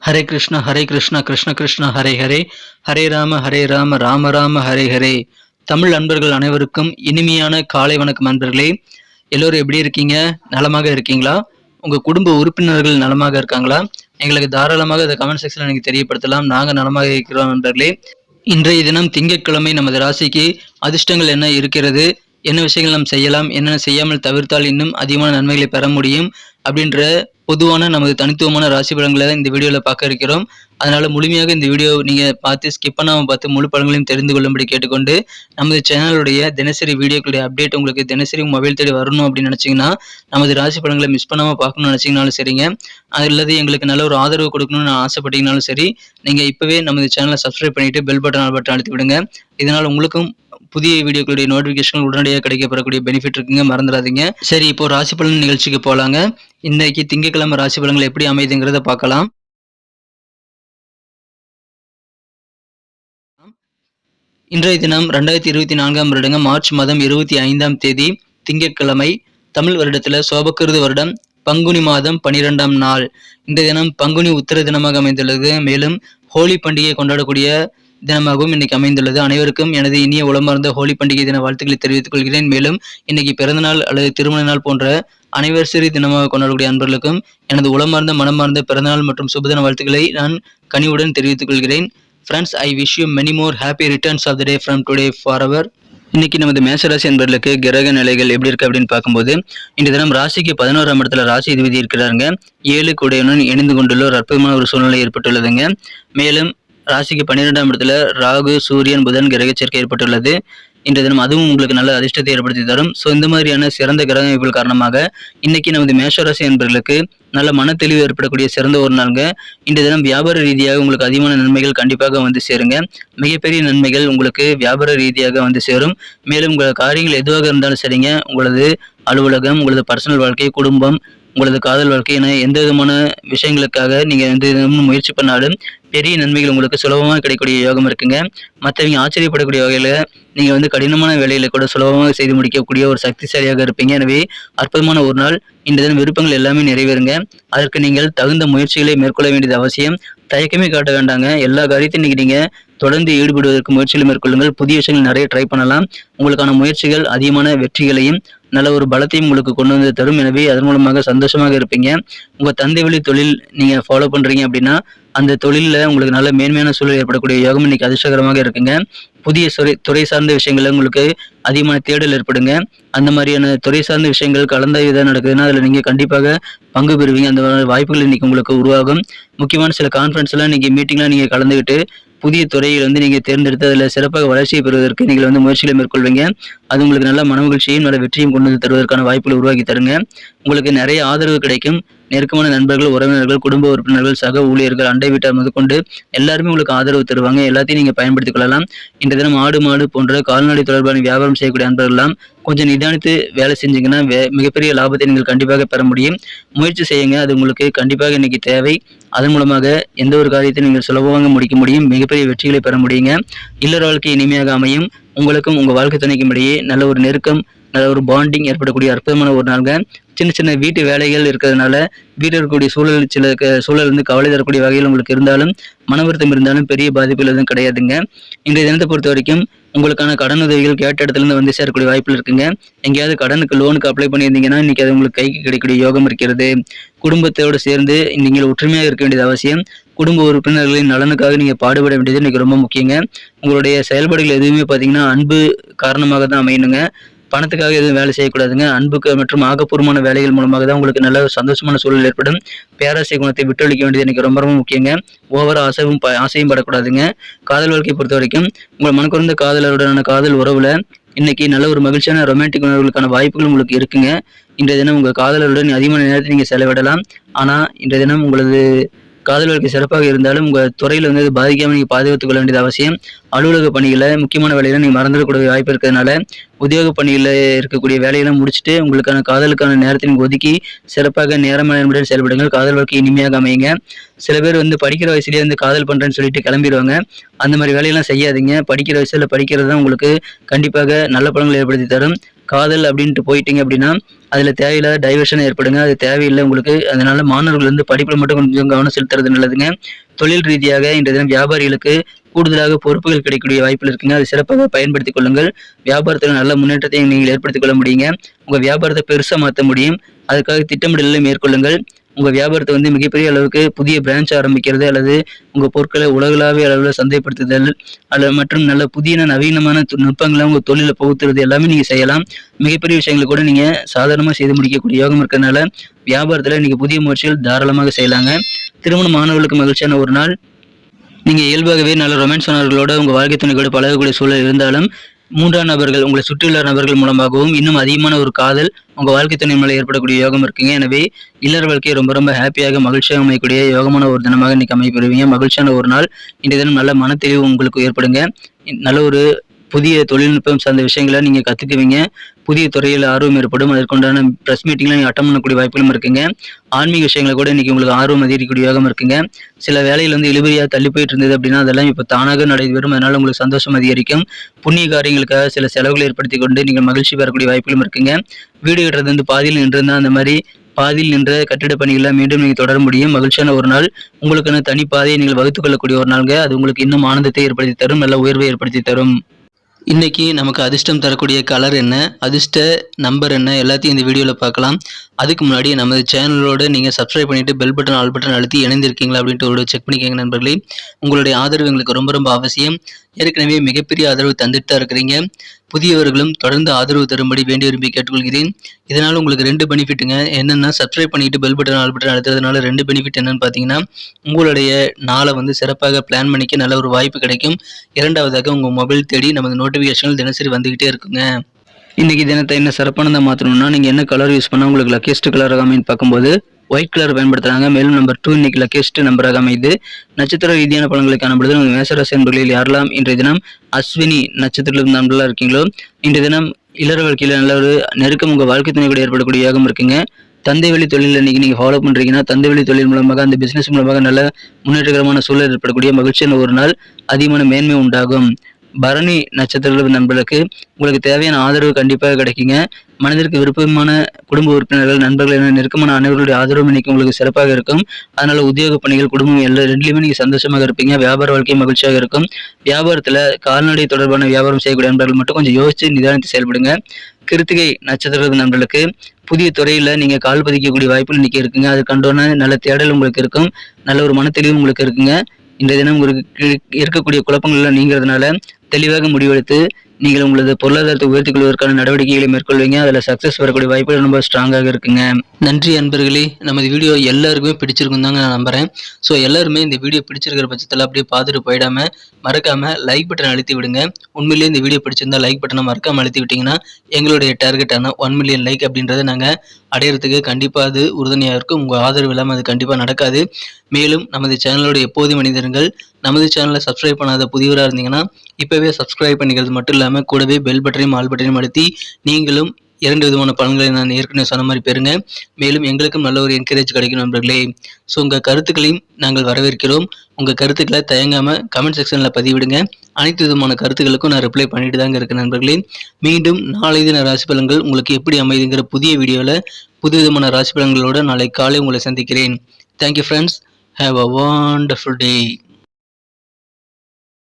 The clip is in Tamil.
ஹரே கிருஷ்ணா கிருஷ்ண கிருஷ்ணா ஹரே ஹரே, ஹரே ராம ராம ராம ஹரே ஹரே. தமிழ் நண்பர்கள் அனைவருக்கும் இனிமையான காலை வணக்கம் நண்பர்களே. எல்லோரும் எப்படி இருக்கீங்க? நலமாக இருக்கீங்களா? உங்க குடும்ப உறுப்பினர்கள் நலமாக இருக்காங்களா? எங்களுக்கு தாராளமாக இந்த கமெண்ட் செக்ஷன்ல நீங்க தெரியப்படுத்தலாம். நாங்க நலமாக இருக்கிறோம் நண்பர்களே. இன்றைய தினம் திங்கட்கிழமை நமது ராசிக்கு அதிர்ஷ்டங்கள் என்ன இருக்கிறது, என்ன விஷயங்கள் நாம் செய்யலாம், என்ன செய்யாமல் தவிர்த்தால் இன்னும் அதிகமான நன்மைகளை பெற முடியும் அப்படின்ற பொதுவான நமது தனித்துவமான ராசி பலன்களை இந்த வீடியோவில் பார்க்க இருக்கிறோம். அதனால முழுமையாக இந்த வீடியோ நீங்கள் பார்த்து ஸ்கிப் பண்ணாமல் பார்த்து முழு பலன்களையும் தெரிந்து கொள்ளும்படி கேட்டுக்கொண்டு, நமது சேனலுடைய தினசரி வீடியோக்களுடைய அப்டேட் உங்களுக்கு தினசரி மொபைல் தேடி வரணும் அப்படின்னு நினச்சிங்கன்னா, நமது ராசி பலன்களை மிஸ் பண்ணாமல் பார்க்கணும்னு நினச்சிங்கனாலும் சரிங்க, அல்லது எங்களுக்கு நல்ல ஒரு ஆதரவு கொடுக்கணும்னு ஆசைப்பட்டீங்கனாலும் சரி, நீங்கள் இப்போவே நமது சேனலை சப்ஸ்கிரைப் பண்ணிவிட்டு பெல் பட்டன் ஆல் பட்டன் அழுத்தி விடுங்க. இதனால் உங்களுக்கும் புதிய வீடியோக்களுடைய நோட்டிஃபிகேஷன் உடனடியாக கிடைக்கப்பெறக்கூடிய பெனிஃபிட் இருக்குங்க, மறந்துடாதீங்க. சரி, இப்போ ராசி பலன் நிகழ்ச்சிக்கு போகலாங்க. இன்றைக்கு திங்கட்கிழமை ராசி பலன்கள் எப்படி அமைதுங்கிறத பார்க்கலாம். இன்றைய தினம் 2024 வருடங்க மார்ச் மாதம் 25ஆம் தேதி திங்கட்கிழமை, தமிழ் வருடத்தில் சோபக்கிருது வருடம் பங்குனி மாதம் 12ஆம் நாள். இந்த தினம் பங்குனி உத்திர தினமாக அமைந்துள்ளது. மேலும் ஹோலி பண்டிகை கொண்டாடக்கூடிய தினமாகவும் இன்னைக்கு அமைந்துள்ளது. அனைவருக்கும் எனது இனிய உளமார்ந்த ஹோலி பண்டிகை தின வாழ்த்துக்களை தெரிவித்துக் கொள்கிறேன். மேலும் இன்னைக்கு பிறந்தநாள் அல்லது திருமண நாள் போன்ற அனிவர்சரி தினமாக கொண்டாடக்கூடிய அன்பர்களுக்கும் எனது உளமார்ந்த மனமார்ந்த பிறந்தநாள் மற்றும் சுபதின வாழ்த்துக்களை நான் கனிவுடன் தெரிவித்துக் கொள்கிறேன். Friends, I wish you many more happy returns of the day from today forever. இன்னைக்கு நமது மேஷராசி என்பவர்களுக்கு கிரக நிலைகள் எப்படி இருக்கு அப்படின்னு பார்க்கும்போது, இந்த தினம் ராசிக்கு 11ஆம் இடத்துல ராசி அதிபதி இருக்கிறாருங்க. 7 கூடையுடன் இணைந்து கொண்டுள்ள ஒரு அற்புதமான ஒரு சூழ்நிலை ஏற்பட்டுள்ளதுங்க. மேலும் ராசிக்கு 12ஆம் இடத்துல ராகு, சூரியன், புதன் கிரக சேர்க்கை ஏற்பட்டுள்ளது. இன்றைய தினம் அதுவும் உங்களுக்கு நல்ல அதிர்ஷ்டத்தை ஏற்படுத்தி தரும். ஸோ இந்த மாதிரியான சிறந்த கிரக அமைப்புகள் காரணமாக இன்னைக்கு நமது மேஷராசி என்பவர்களுக்கு நல்ல மன தெளிவு ஏற்படக்கூடிய சிறந்த ஒரு நாளுங்க. இன்றைய தினம் வியாபார ரீதியாக உங்களுக்கு அதிகமான நன்மைகள் கண்டிப்பாக வந்து சேருங்க. மிகப்பெரிய நன்மைகள் உங்களுக்கு வியாபார ரீதியாக வந்து சேரும். மேலும் உங்கள் காரியங்கள் எதுவாக இருந்தாலும் சரிங்க, உங்களது அலுவலகம், உங்களது பர்சனல் வாழ்க்கை, குடும்பம், உங்களது காதல் வாழ்க்கை என எந்த விதமான விஷயங்களுக்காக நீங்கள் எந்த விதமும் முயற்சி பண்ணாலும் பெரிய நன்மைகள் உங்களுக்கு சுலபமாக கிடைக்கக்கூடிய யோகம் இருக்குங்க. மற்றவங்க ஆச்சரியப்படக்கூடிய வகையில் நீங்கள் வந்து கடினமான வேலைகளை கூட சுலபமாக செய்து முடிக்கக்கூடிய ஒரு சக்திசாலியாக இருப்பீங்க. எனவே அற்புதமான ஒரு நாள். இந்த தினம் விருப்பங்கள் எல்லாமே நிறைவேறுங்க. அதற்கு நீங்கள் தகுந்த முயற்சிகளை மேற்கொள்ள வேண்டியது அவசியம். தயக்கமே காட்ட வேண்டாங்க. எல்லா காரியத்தையும் இன்னைக்கு நீங்கள் தொடர்ந்து ஈடுபடுவதற்கு முயற்சிகளை மேற்கொள்ளுங்கள். புதிய விஷயங்கள் நிறைய ட்ரை பண்ணலாம். உங்களுக்கான முயற்சிகள் அதிகமான வெற்றிகளையும் நல்ல ஒரு பலத்தையும் உங்களுக்கு கொண்டு வந்து தரும். எனவே அதன் மூலமாக சந்தோஷமாக இருப்பீங்க. உங்கள் தந்தை வழி தொழில் நீங்கள் ஃபாலோ பண்ணுறீங்க அப்படின்னா அந்த தொழிலில் உங்களுக்கு நல்ல மேன்மையான சூழல் ஏற்படக்கூடிய யோகம் இன்னைக்கு அதிர்ஷ்டகரமாக இருக்குங்க. புதிய துறை சார்ந்த விஷயங்கள்ல உங்களுக்கு அதிகமான தேடல் ஏற்படுங்க. அந்த மாதிரியான துறை சார்ந்த விஷயங்கள் கலந்தாய்வு தான் நடக்குதுன்னா அதில் நீங்கள் கண்டிப்பாக பங்கு பெறுவீங்க. அந்த வாய்ப்புகள் இன்னைக்கு உங்களுக்கு உருவாகும். முக்கியமான சில கான்ஃபரன்ஸ்லாம் நீங்கள் மீட்டிங்லாம் நீங்கள் கலந்துக்கிட்டு புதிய துறையில் வந்து நீங்கள் தேர்ந்தெடுத்து அதில் சிறப்பாக வளர்ச்சியை பெறுவதற்கு நீங்கள் வந்து முயற்சிகளை மேற்கொள்வீங்க. அது உங்களுக்கு நல்ல மன மகிழ்ச்சியும் நல்ல வெற்றியும் கொண்டு வந்து தருவதற்கான வாய்ப்புகளை உருவாக்கி தருங்க. உங்களுக்கு நிறைய ஆதரவு கிடைக்கும். நெருக்கமான நண்பர்கள், உறவினர்கள், குடும்ப உறுப்பினர்கள், சக ஊழியர்கள், அண்டை வீட்டார் முதற்கொண்டு எல்லாருமே உங்களுக்கு ஆதரவு தருவாங்க. எல்லாத்தையும் நீங்கள் பயன்படுத்திக் கொள்ளலாம். இந்த தினம் ஆடு மாடு போன்ற கால்நடை தொடர்பான வியாபாரம் செய்யக்கூடிய அன்பர்கள்லாம் கொஞ்சம் நிதானித்து வேலை செஞ்சீங்கன்னா மிகப்பெரிய லாபத்தை நீங்கள் கண்டிப்பாக பெற முடியும். முயற்சி செய்யுங்க. அது உங்களுக்கு கண்டிப்பாக இன்னைக்கு தேவை. அதன் மூலமாக எந்த ஒரு காரியத்தை நீங்கள் சுலபமாக முடிக்க முடியும். மிகப்பெரிய வெற்றிகளை பெற முடியுங்க. இல்லற வாழ்க்கை இனிமையாக அமையும். உங்களுக்கும் உங்கள் வாழ்க்கை துணைக்கும் இடையே நல்ல ஒரு நெருக்கம், நல்ல ஒரு பாண்டிங் ஏற்படக்கூடிய அற்புதமான ஒரு நாளுங்க. சின்ன சின்ன வீட்டு வேலைகள் இருக்கிறதுனால வீட்டில் இருக்கக்கூடிய சூழல் வந்து கவலை தரக்கூடிய வகையில் உங்களுக்கு இருந்தாலும், மன வருத்தம் இருந்தாலும் பெரிய பாதிப்புகள் எதுவும் கிடையாதுங்க. இன்றைய தினத்தை பொறுத்த வரைக்கும் உங்களுக்கான கடன் உதவிகள் கேட்ட இடத்துலேருந்து வந்து சேரக்கூடிய வாய்ப்புகள் இருக்குங்க. எங்கேயாவது கடனுக்கு லோனுக்கு அப்ளை பண்ணியிருந்தீங்கன்னா இன்னைக்கு அது உங்களுக்கு கைக்கு கிடைக்கக்கூடிய யோகம் இருக்கிறது. குடும்பத்தோடு சேர்ந்து நீங்கள் ஒற்றுமையாக இருக்க வேண்டியது அவசியம். குடும்ப உறுப்பினர்களின் நலனுக்காக நீங்கள் பாடுபட வேண்டியது இன்னைக்கு ரொம்ப முக்கியங்க. உங்களுடைய செயல்பாடுகள் எதுவுமே பார்த்தீங்கன்னா அன்பு காரணமாக தான் அமையணுங்க. பணத்துக்காக எதுவும் வேலை செய்யக்கூடாதுங்க. அன்புக்கு மற்றும் ஆக்கப்பூர்வமான வேலைகள் மூலமாக தான் உங்களுக்கு நல்ல சந்தோஷமான சூழல் ஏற்படும். பேராசை குணத்தை விட்டொழிக்க வேண்டியது எனக்கு ரொம்ப ரொம்ப முக்கியங்க. ஓவர ஆசையும் படக்கூடாதுங்க. காதல் வாழ்க்கையை பொறுத்த வரைக்கும் உங்கள் மனக்குறந்த காதலருடனான காதல் உறவுல இன்னைக்கு நல்ல ஒரு மகிழ்ச்சியான ரொமான்டிக் உணர்வுகளுக்கான வாய்ப்புகள் உங்களுக்கு இருக்குங்க. இன்றைய தினம் உங்கள் காதலருடன் அதிகமான நேரத்தை நீங்கள் செலவிடலாம். ஆனால் இன்றைய தினம் உங்களது காதல் வாழ்க்கை சிறப்பாக இருந்தாலும் உங்கள் துறையில் வந்து பாதிக்காமல் நீங்கள் பாதுகாத்துக் கொள்ள வேண்டியது அவசியம். அலுவலக பணிகளை முக்கியமான வேலைகளை நீங்கள் மறந்துடக்கூடிய வாய்ப்பு இருக்கிறதுனால உத்தியோக பணிகளில் இருக்கக்கூடிய வேலையெல்லாம் முடிச்சுட்டு உங்களுக்கான காதலுக்கான நேரத்தை நீங்கள் ஒதுக்கி சிறப்பாக நேரமுடன் செயல்படுங்கள். காதல் வாழ்க்கை இனிமையாக அமையுங்க. சில பேர் வந்து படிக்கிற வயசுலேயே வந்து காதல் பண்ணுறேன்னு சொல்லிட்டு கிளம்பிடுவாங்க. அந்த மாதிரி வேலையெல்லாம் செய்யாதீங்க. படிக்கிற வயசில் படிக்கிறது தான் உங்களுக்கு கண்டிப்பாக நல்ல பலன்களை ஏற்படுத்தி தரும். காதல் அப்படின்ட்டு போயிட்டீங்க அப்படின்னா அதில் தேவையில்லாத டைவர்ஷன் ஏற்படுங்க. அது தேவையில்லை உங்களுக்கு. அதனால மாணவர்கள் வந்து படிப்பில் மட்டும் கொஞ்சம் கவனம் செலுத்துறது நல்லதுங்க. தொழில் ரீதியாக இன்றைய தினம் வியாபாரிகளுக்கு கூடுதலாக பொறுப்புகள் கிடைக்கக்கூடிய வாய்ப்புகள் இருக்குங்க. அதை சிறப்பாக பயன்படுத்திக் கொள்ளுங்கள். வியாபாரத்தில் நல்ல முன்னேற்றத்தை நீங்கள் ஏற்படுத்திக் கொள்ள முடியுங்க. உங்கள் வியாபாரத்தை பெருசாக மாற்ற முடியும். அதுக்காக திட்டமிடலை மேற்கொள்ளுங்கள். உங்க வியாபாரத்தை வந்து மிகப்பெரிய அளவுக்கு புதிய பிரான்ச் ஆரம்பிக்கிறது அல்லது உங்க பொருட்களை உலகளாவிய அளவில் சந்தைப்படுத்துதல் அல்லது மற்றும் நல்ல புதிய நவீனமான நுட்பங்களை உங்க தொழிலை புகுத்துறது எல்லாமே நீங்க செய்யலாம். மிகப்பெரிய விஷயங்களை கூட நீங்க சாதாரணமாக செய்து முடிக்கக்கூடிய யோகம் இருக்கிறதுனால வியாபாரத்துல நீங்க புதிய முயற்சிகள் தாராளமாக செய்யலாங்க. திருமணம் மாணவர்களுக்கு மகிழ்ச்சியான ஒரு நாள். நீங்க இயல்பாகவே நல்ல ரொமான்ஸ் ஆனவர்களோட உங்க வாழ்க்கை துணையோட பழகக்கூடிய சூழல் இருந்தாலும் மூன்றாம் நபர்கள் உங்களை சுற்றியுள்ள நபர்கள் மூலமாகவும் இன்னும் அதிகமான ஒரு காதல் உங்க வாழ்க்கை துணை மேலே ஏற்படக்கூடிய யோகம் இருக்குங்க. எனவே இல்லற வாழ்க்கையை ரொம்ப ரொம்ப ஹாப்பியாக மகிழ்ச்சியாக அமையக்கூடிய யோகமான ஒரு தினமாக இன்னைக்கு அமைப்பெறுவீங்க. மகிழ்ச்சியான ஒரு நாள். இன்றைய தினம் நல்ல மனத்தெளிவு உங்களுக்கு ஏற்படுங்க. நல்ல ஒரு புதிய தொழில்நுட்பம் சார்ந்த விஷயங்களை நீங்க கத்துக்குவீங்க. புதிய துறையில் ஆர்வம் ஏற்படும். அதற்குண்டான ப்ரெஸ் மீட்டிங்ல நீங்க அட்டன் பண்ணக்கூடிய வாய்ப்புகளும் இருக்குங்க. ஆன்மீக விஷயங்களை கூட இன்னைக்கு உங்களுக்கு ஆர்வம் அதிகரிக்கக்கூடிய யோகம் இருக்குங்க. சில வேலைகள் வந்து இழுபறியாக தள்ளி போயிட்டு இருந்தது அப்படின்னா அதெல்லாம் இப்போ தானாக நடைபெறும். அதனால உங்களுக்கு சந்தோஷம் அதிகரிக்கும். புண்ணிய காரியங்களுக்காக சில செலவுகளை ஏற்படுத்தி கொண்டு நீங்கள் மகிழ்ச்சி பெறக்கூடிய வாய்ப்புகளும் இருக்குங்க. வீடு கட்டுறது வந்து பாதியில் நின்றிருந்தா அந்த மாதிரி பாதியில் நின்ற கட்டிட பணிகளை மீண்டும் நீங்கள் தொடர முடியும். மகிழ்ச்சியான ஒரு நாள். உங்களுக்கான தனி பாதையை நீங்கள் வகுத்துக் கொள்ளக்கூடிய ஒரு நாள்ங்க. அது உங்களுக்கு இன்னும் ஆனந்தத்தை ஏற்படுத்தி தரும். நல்ல உயர்வை ஏற்படுத்தி தரும். இன்னைக்கு நமக்கு அதிர்ஷ்டம் தரக்கூடிய கலர் என்ன, அதிர்ஷ்ட நம்பர் என்ன, எல்லாத்தையும் இந்த வீடியோவில் பார்க்கலாம். அதுக்கு முன்னாடி நமது சேனலோட நீங்கள் சப்ஸ்கிரைப் பண்ணிட்டு பெல் பட்டன் ஆல் பட்டன் அழுத்தி இணைந்திருக்கீங்களா அப்படின்ட்டு ஒரு செக் பண்ணிக்கோங்க நண்பர்களே. உங்களுடைய ஆதரவு எங்களுக்கு ரொம்ப ரொம்ப அவசியம். ஏற்கனவே மிகப்பெரிய ஆதரவு தந்துட்டு தான் இருக்கிறீங்க. புதியவர்களும் தொடர்ந்து ஆதரவு தரும்படி வேண்டி விரும்பி கேட்டுக்கொள்கிறேன். இதனால் உங்களுக்கு 2 பெனிஃபிட்டுங்க. என்னென்னா சப்ஸ்கிரைப் பண்ணிட்டு பெல் பட்டன் ஆல் பட்டன் அழுத்துறதுனால 2 பெனிஃபிட் என்னன்னு பார்த்தீங்கன்னா உங்களுடைய நாளை வந்து சிறப்பாக பிளான் பண்ணிக்க நல்ல ஒரு வாய்ப்பு கிடைக்கும். இரண்டாவதாக உங்கள் மொபைல் தேடி நமது நோட்டிஃபிகேஷன்கள் தினசரி வந்துக்கிட்டே இருக்குங்க. இன்றைக்கி தினத்தை என்ன சிறப்பானதாக மாற்றணும்னா நீங்கள் என்ன கலர் யூஸ் பண்ணால் உங்களுக்கு லக்கியஸ்ட் கலர் அமைன்னு பார்க்கும்போது ஒயிட் கலர் பயன்படுத்துறாங்க. மேலும் நம்பர் 2 இன்னைக்கு லக்கியஸ்ட் நம்பராக அமைது. நட்சத்திர ரீதியான பலன்களை காணப்படுது. உங்கள் மேசராசி என்பர்களில் யாரெல்லாம் இன்றைய தினம் அஸ்வினி நட்சத்திரத்தில் நண்பர்களாக இருக்கீங்களோ இன்றைய தினம் இல்லற வாழ்க்கையில் நல்ல ஒரு நெருக்கம் உங்கள் வாழ்க்கை துணை கூட ஏற்படக்கூடிய யோகம் இருக்குங்க. தந்தை வழி தொழில் இன்னைக்கு நீங்கள் ஃபாலோ பண்ணுறீங்கன்னா தந்தை வழி தொழில் மூலமாக அந்த பிஸ்னஸ் மூலமாக நல்ல முன்னேற்றகரமான சூழல் ஏற்படக்கூடிய மகிழ்ச்சியான ஒரு நாள். அதிகமான மேன்மை உண்டாகும். பரணி நட்சத்திர நண்பர்களுக்கு உங்களுக்கு தேவையான ஆதரவு கண்டிப்பாக கிடைக்குங்க. மனதிற்கு விருப்பமான குடும்ப உறுப்பினர்கள் நண்பர்கள் என நெருக்கமான அனைவருடைய ஆதரவு இன்னைக்கு உங்களுக்கு சிறப்பாக இருக்கும். அதனால உத்தியோக பணிகள் குடும்பம் ரெண்டுலையுமே நீங்க சந்தோஷமாக இருப்பீங்க. வியாபார வாழ்க்கை மகிழ்ச்சியாக இருக்கும். வியாபாரத்துல கால்நடை தொடர்பான வியாபாரம் செய்யக்கூடிய நண்பர்கள் மட்டும் கொஞ்சம் யோசிச்சு நிதானித்து செயல்படுங்க. கிருத்திகை நட்சத்திர நண்பர்களுக்கு புதிய துறையில நீங்க கால் பதிக்கக்கூடிய வாய்ப்பு இன்னைக்கு இருக்குங்க. அது கண்டோன்னா நல்ல தேடல் உங்களுக்கு இருக்கும். நல்ல ஒரு மனத்தெளிவு உங்களுக்கு இருக்குங்க. இன்றைய தினம் உங்களுக்கு இருக்கக்கூடிய குழப்பங்கள் எல்லாம் நீங்கிறதுனால தெளிவாக முடிவெடுத்து நீங்கள் உங்களது பொருளாதாரத்தை உயர்த்திக் கொள்வதற்கான நடவடிக்கைகளை மேற்கொள்வீங்க. அதில் சக்ஸஸ் வரக்கூடிய வாய்ப்புகள் ரொம்ப ஸ்ட்ராங்காக இருக்குங்க. நன்றி அன்பர்களே. நமது வீடியோ எல்லாருக்குமே பிடிச்சிருக்கும் தாங்க நான் நம்புறேன். ஸோ எல்லாருமே இந்த வீடியோ பிடிச்சிருக்கிற பட்சத்தில் அப்படியே பார்த்துட்டு போயிடாம மறக்காம லைக் பட்டன் அழுத்தி விடுங்க. உண்மையிலேயே இந்த வீடியோ பிடிச்சிருந்தா லைக் பட்டனை மறக்காம அழுத்தி விட்டீங்கன்னா எங்களுடைய டார்கெட்டான 1 மில்லியன் லைக் அப்படின்றத நாங்கள் அடையிறதுக்கு கண்டிப்பாக அது உறுதுணையாக இருக்கும். உங்கள் ஆதரவு இல்லாமல் அது கண்டிப்பாக நடக்காது. மேலும் நமது சேனலோட எப்போதும் மனிதர்கள் நமது சேனலை சப்ஸ்கிரைப் பண்ணாத புதியவராக இருந்தீங்கன்னா இப்போவே சப்ஸ்கிரைப் பண்ணிக்கிறது மட்டும் இல்லாமல் கூடவே பெல் பட்டனையும் ஆல் பட்டனையும் அழுத்தி நீங்களும் 2 விதமான பலன்களை நான் ஏற்கனவே சொன்ன மாதிரி பெறுங்க. மேலும் எங்களுக்கும் நல்ல ஒரு என்கரேஜ் கிடைக்கும் நண்பர்களே. ஸோ உங்கள் கருத்துக்களையும் நாங்கள் வரவேற்கிறோம். உங்கள் கருத்துக்களை தயங்காமல் கமெண்ட் செக்ஷனில் பதிவிடுங்க. அனைத்து விதமான கருத்துக்களுக்கும் நான் ரிப்ளை பண்ணிட்டு தாங்க இருக்கேன் நண்பர்களே. மீண்டும் நாளை தின ராசி பலன்கள் உங்களுக்கு எப்படி அமைதுங்கிற புதிய வீடியோவில் புது விதமான ராசி பலன்களோடு நாளை காலை உங்களை சந்திக்கிறேன். Thank you friends. Have a wonderful day.